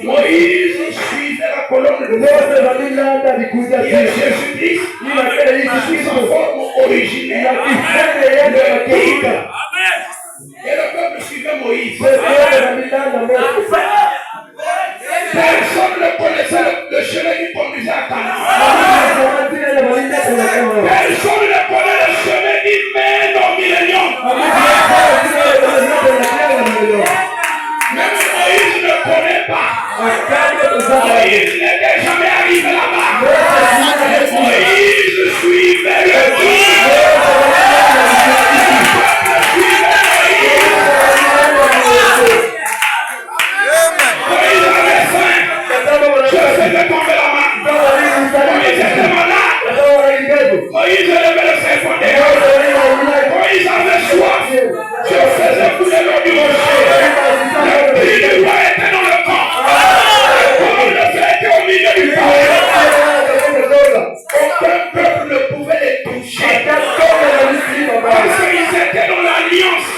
Moïse suivait la colonne de feu. Et Jésus-Christ, sous sa forme originelle, et le peuple suivait Moïse. Personne ne connaissait le chemin qui conduisait à Canaan. Personne ne connaît le chemin qui mène au millénium. Même Moïse ne connaît pas. Moïse n'était jamais arrivé là-bas. Moïse suivait le guide. Moïse avait faim. Je faisais tomber la main. Moïse était malade. Moïse levait le sein fondé. Moïse avait soif. Je faisais couler l'eau du rocher. Le prix du roi était dans le camp. Comme le feu était au milieu du camp. Aucun peuple ne pouvait les toucher. Parce qu'ils étaient dans l'alliance.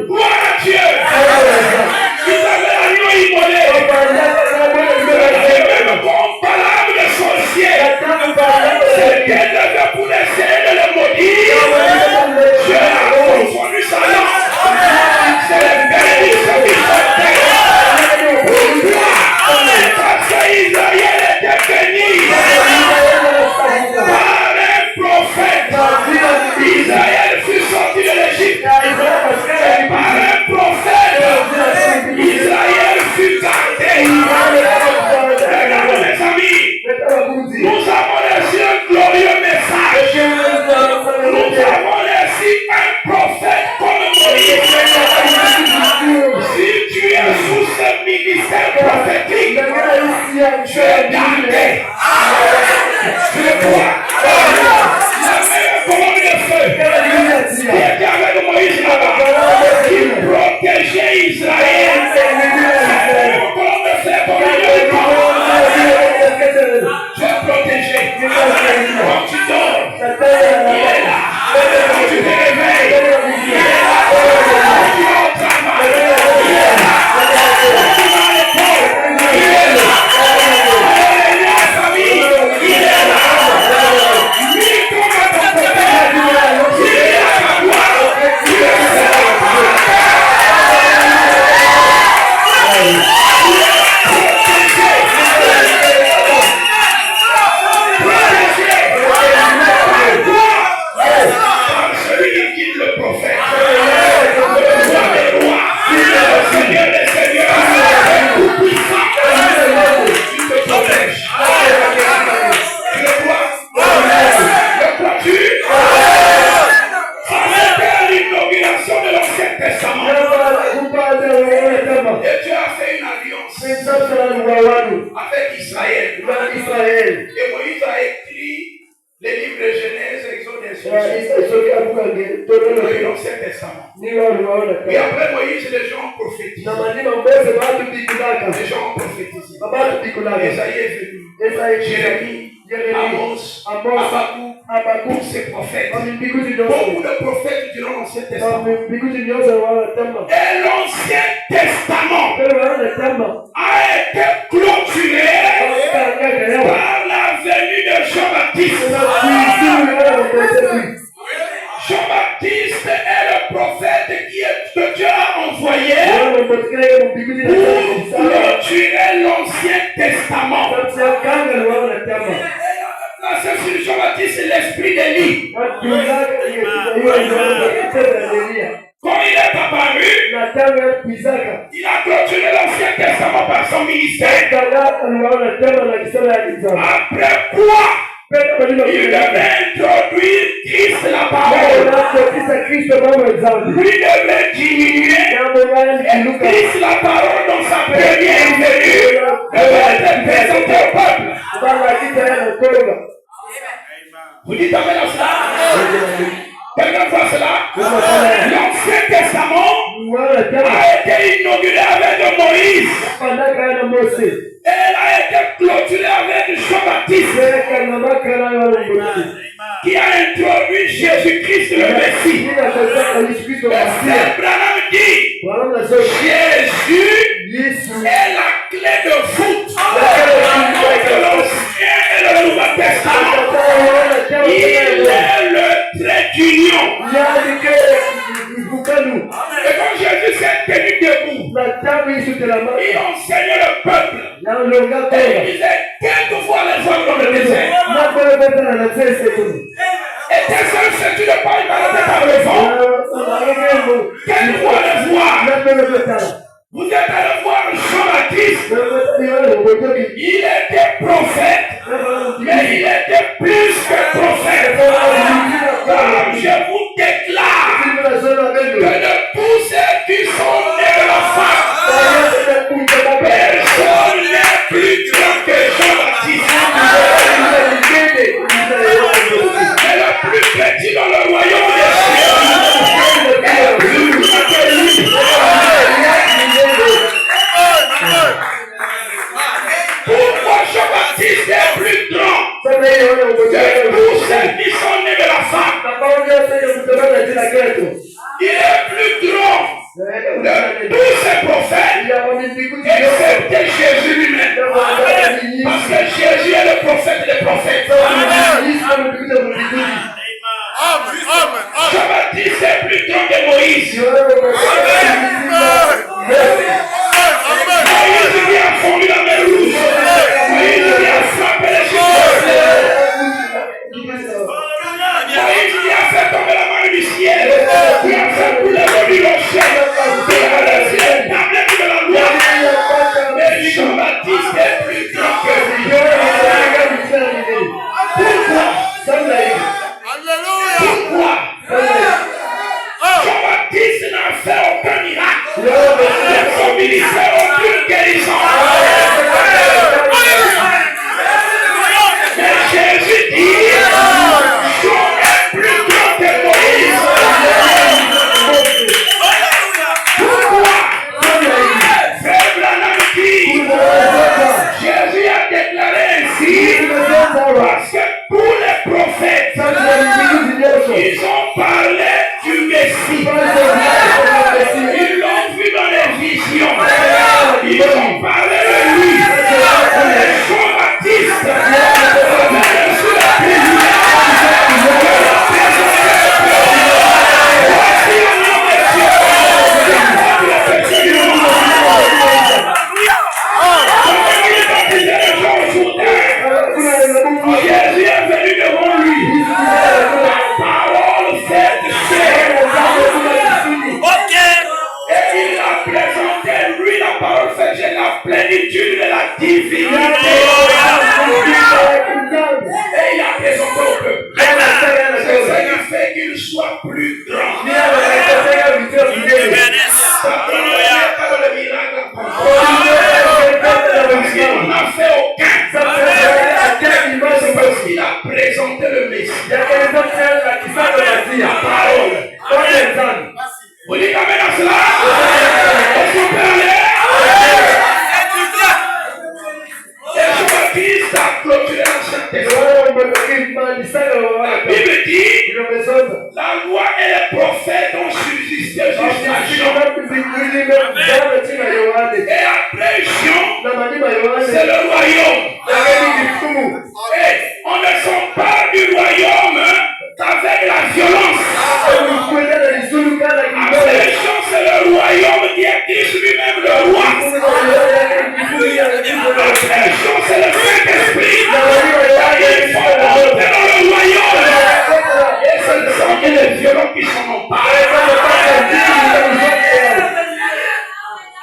Gloire à Dieu. Ils avaient l'agneau immolé. Et même comparable de sorciers. C'était levé pour essayer de le maudire. Dieu a confondu sa langue. C'est le bénédiction qui sortait. Pourquoi? Parce qu'Israël était béni par un prophète. Israël fut sorti de l'Égypte. Par un prophète, Israël fut gardé. Regardez mes amis, nous avons reçu un glorieux message. Nous avons reçu un prophète comme Moïse. Si tu es sous ce ministère prophétique, tu es gardé. Tu es quoi? La meilleure colonne de feu qui était avec Moïse là-bas, qui protégeait Israël. La meilleure colonne de feu pour lui. Tu es protégé. Quand tu dors, il est là. Quand tu te réveilles, il est là. Quand tu vas au travail, il est là. Quand tu vas à l'école, il est là. Alléluia, famille, il est là. Lui, comme à ton père, il est à ta gloire. Tu es celui qui quitte le prophète, le roi des rois, le Seigneur des seigneurs, le tout-puissant, tu te protèges. Tu le crois? Le crois-tu? Ça c'était l'inauguration de l'Ancien Testament. Et Dieu a fait une alliance avec Israël. Et Moïse a écrit les livres de Genèse, Exode et l'Ancien Testament. Et après Moïse, les gens ont prophétisé. Les gens ont prophétisé. Esaïe est venu. Jérémie, Amos, Habakkuk, tous ces prophètes. Beaucoup de prophètes durant l'Ancien Testament. Et l'Ancien Testament a été clôturé par la venue de Jean-Baptiste. Jean-Baptiste est le prophète que Dieu a envoyé pour clôturer l'Ancien Testament. La seule sur Jean-Baptiste, c'est l'esprit d'Élie. Quand il est apparu, il a clôturé l'Ancien Testament par son ministère. Après quoi? Il devait introduire Christ la parole. Lui devait diminuer. Et Christ la parole dans sa première venue devait être présenté au peuple. Vous dites amen à cela? Quelqu'un voit cela? L'Ancien Testament a été inauguré avec Moïse. Elle a été clôturée avec Jean-Baptiste qui a introduit Jésus-Christ le Messie. Le frère Branham dit Jésus est la clé de voûte entre l'Ancien et le Nouveau Testament. Il est le trait d'union. Et quand Jésus s'est tenu debout, il enseignait le peuple. Et il disait, quelquefois les hommes dans le désert. Était-ce un statut de paille balancé par le vent? Quelquefois les voir. Vous êtes allé voir Jean-Baptiste. Il était prophète, mais il était plus que prophète. Je vous déclare que de tous ceux qui sont nés de la femme, personne n'est plus grand que Jean-Baptiste. C'est le plus petit dans le royaume des cieux. Et le plus grand que lui. Pourquoi Jean-Baptiste est plus grand que tous ceux qui sont nés de la femme? Il est plus grand de tous ces prophètes, excepté Jésus lui-même. Parce que Jésus est le prophète des prophètes. Jean-Baptiste est plus grand que Moïse. Moïse qui a fondu la mer rouge. Moïse qui a frappé les Égyptiens. Moïse qui a fait tomber la main du ciel. Qui a fait couler l'eau du rocher. Qui a laissé les tablettes de la loi. Mais Jean-Baptiste est plus grand que lui. Pourquoi? Pourquoi? Jean-Baptiste n'a fait aucun miracle. Son ministère aucune guérison. Mais Jésus dit, Jean est plus grand que Moïse. Pourquoi? Frère Branham dit, Jésus a déclaré ainsi, parce que tous les prophètes, ils ont parlé du Messie. Ils l'ont vu dans les visions. Ils ont parlé de lui. Jean-Baptiste avait reçu la prière. Voici le nom de Dieu. Jésus est venu devant lui. La parole faite chair. Et il a présenté lui la parole faite chair, la plénitude de la divinité. Et il a présenté au peuple. C'est ce qui fait qu'il soit plus grand. Parce qu'il n'en a fait aucun. Parce qu'il a présenté le Messie. La parole. Vous dites amen à cela? Est-ce qu'on peut aller? Et Jean-Baptiste a clôturé l'Ancien Testament. La Bible dit, la loi et les prophètes ont subsisté jusqu'à Jean. Et après Jean, c'est le royaume. Et on ne s'empare du royaume qu'avec la violence. Après Jean, c'est le royaume qui est Christ lui-même le roi. Après Jean, c'est le Saint-Esprit. Il faut monter dans le royaume. Et ce ne sont que les violents qui s'en emparent.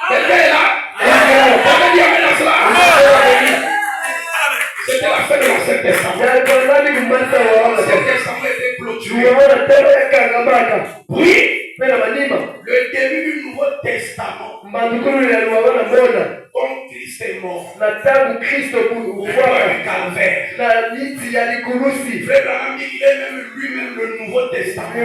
C'était là. C'était la fin de l'Ancien Testament. L'Ancien Testament était clôturé. Oui, le début du Nouveau Testament. Quand Christ est mort, le calvaire. Frère Branham dit qu'il est même lui-même le Nouveau Testament. Et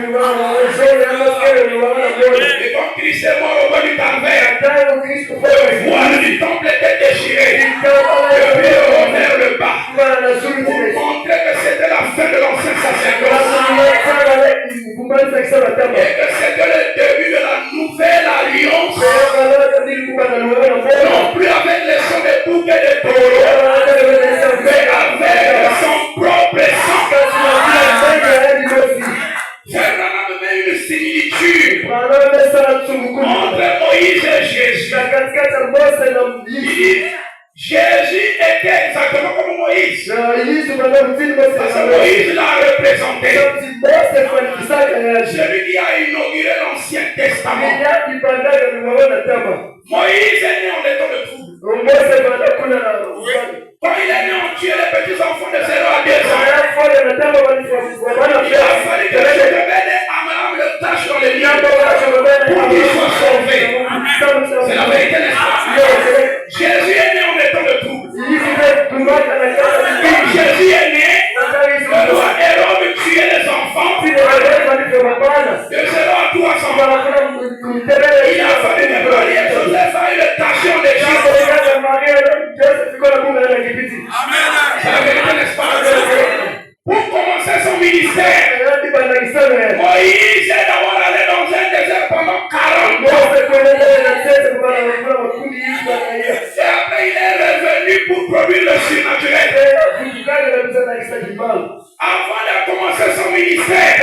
quand Christ est mort au bas du calvaire, le voile du temple était déchiré. Le haut vers le bas. Pour montrer que c'était la fin de l'ancien sacerdoce. Et que c'était le début de la nouvelle alliance. taureau, mais avec son propre sang. Frère Branham met une similitude entre Moïse et Jésus. Il dit, Jésus était exactement comme Moïse. Parce que Moïse l'a représenté. Celui qui a inauguré l'Ancien Testament. Moïse est né en étant de trouble. Quand il est né, on tuait les petits enfants de 0 à 2 ans. Il a fallu que je devais amener le tâche dans les lieux pour qu'ils soient sauvés. C'est la vérité, n'est-ce pas? Jésus est né en étant de trouble. Quand Jésus est né, le roi Hérode tuait les enfants de 0 à 300 ans. Il a fallu déployer Joseph a eu le tâche en Égypte. C'est la vérité, n'est-ce pas? Pour commencer son ministère, Moïse est d'abord allé dans un désert pendant 40 ans. Et après, il est revenu pour produire le surnaturel. Avant de commencer son ministère,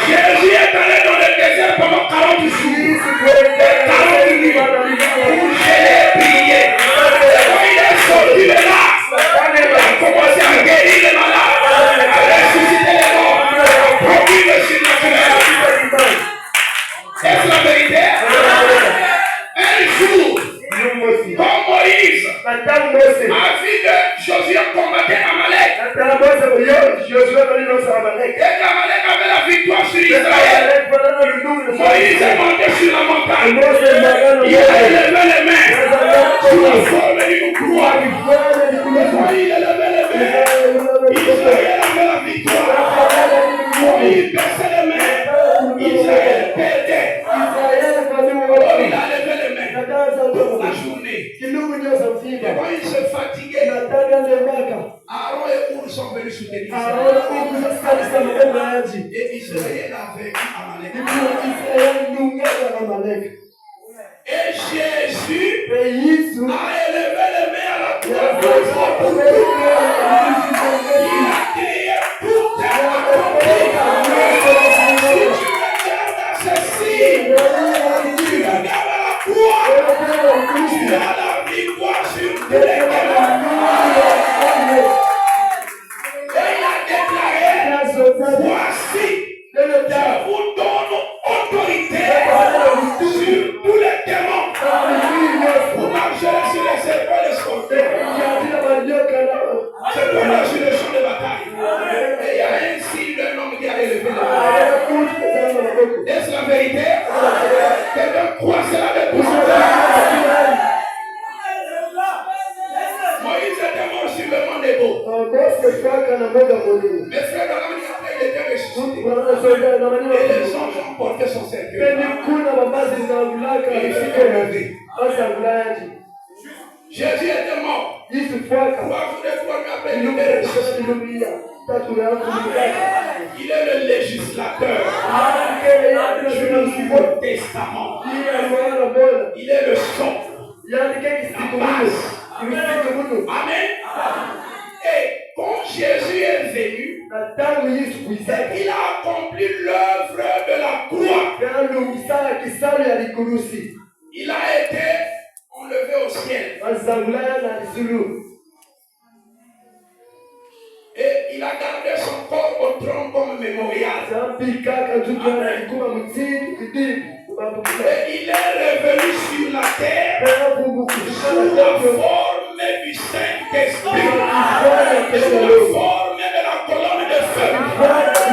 Jésus est allé dans le désert pendant 40 jours. 40 nuits pour jeûner et prier. Et quand il est sorti de là, il a commencé à guérir les malades, à ressusciter les morts, à produire le surnaturel. Est-ce la vérité? Un jour, comme Moïse a vu que Josué combattait Amalek. Et qu'Amalek avait la victoire sur Israël. Moïse est monté sur la montagne. Il a élevé les mains sous la forme d'une croix. Quand il élevait les mains, Israël avait la victoire. Quand il baissait les mains, Israël perdait. Quand il a levé les mains toute la journée, et quand il se fatiguait, Aaron et Our sont venus soutenir Israël. Et Israël a vaincu Amalek. Et Jésus a élevé les mains à la croix. Il a crié pour t'accomplir. Si tu regardes à ceci, tu regardes à la croix, tu as la victoire sur tous les témoins. Et il a déclaré, voici, je vous donne autorité sur tous les démons pour marcher sur les serpents et les scorpions. C'est pour marcher sur le champ de bataille. Et il y a ainsi un homme qui a élevé les mains. Est-ce la vérité? Quelqu'un croit cela avec vous? Moïse était mort sur le mont Nebo. Mais frère, dans la nuit après, il était ressuscité. Et les anges ont porté son cercueil. Jésus était mort. 3 jours de fois, mais après, il était ressuscité. Il est le législateur du Nouveau Testament. Il est le socle, la base. Amen. Et quand Jésus est venu, il a accompli l'œuvre de la croix. Il a été enlevé au ciel. Et il a gardé son corps au tronc comme mémorial. Et il est revenu sur la terre sous la forme du Saint-Esprit, sous la forme de la colonne de feu,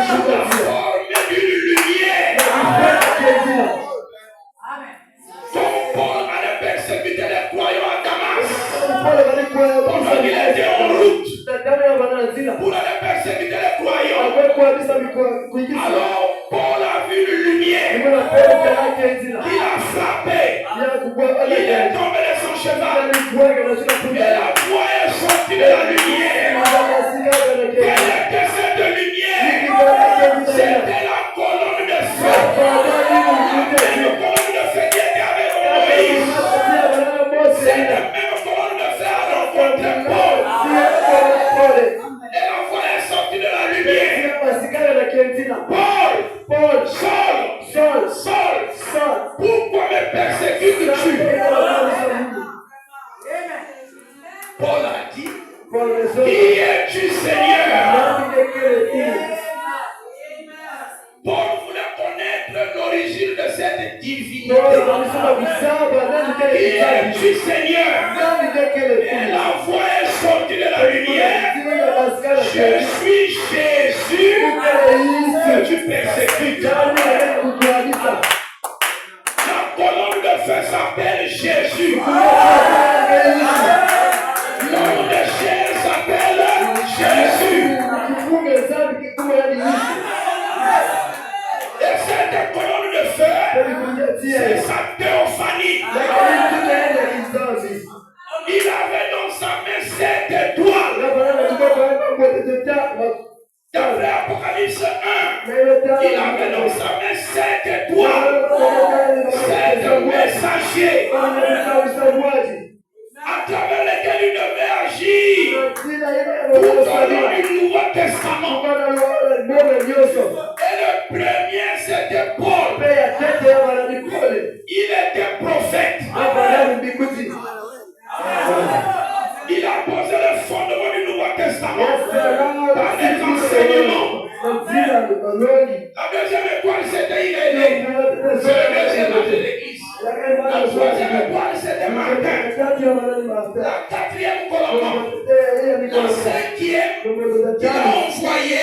sous la forme d'une lumière. Comme Paul avait persécuté les croyants à Damas, pendant qu'il était en route pour aller persécuter les croyants. Alors Paul a vu une lumière qui l'a frappé. Il est tombé de son cheval. Et la voix est sortie de la lumière. Quelle était cette lumière? C'était la colonne de feu. La colonne de feu qui était avec Moïse. C'est la même colonne de feu Aaron. Qui es-tu, Seigneur? Elle a envoyé sortir de la lumière. Je suis Jésus que tu persécutes. La colonne de feu s'appelle Jésus. L'homme de chair s'appelle Jésus. Et cette colonne de feu, c'est sa théophanie. Il avait dans sa main 7 étoiles. D'après Apocalypse 1, il avait dans sa main 7 étoiles. 7 messagers à travers lesquels il devait agir tout au long du Nouveau Testament. Et le premier, c'était Paul. Il était prophète. Il a posé le fondement du Nouveau Testament par des enseignements. La deuxième étoile, c'était Irénée. C'est le deuxième âge de l'Église. La troisième étoile, c'était Martin. La quatrième, Colomban. La cinquième, il a envoyé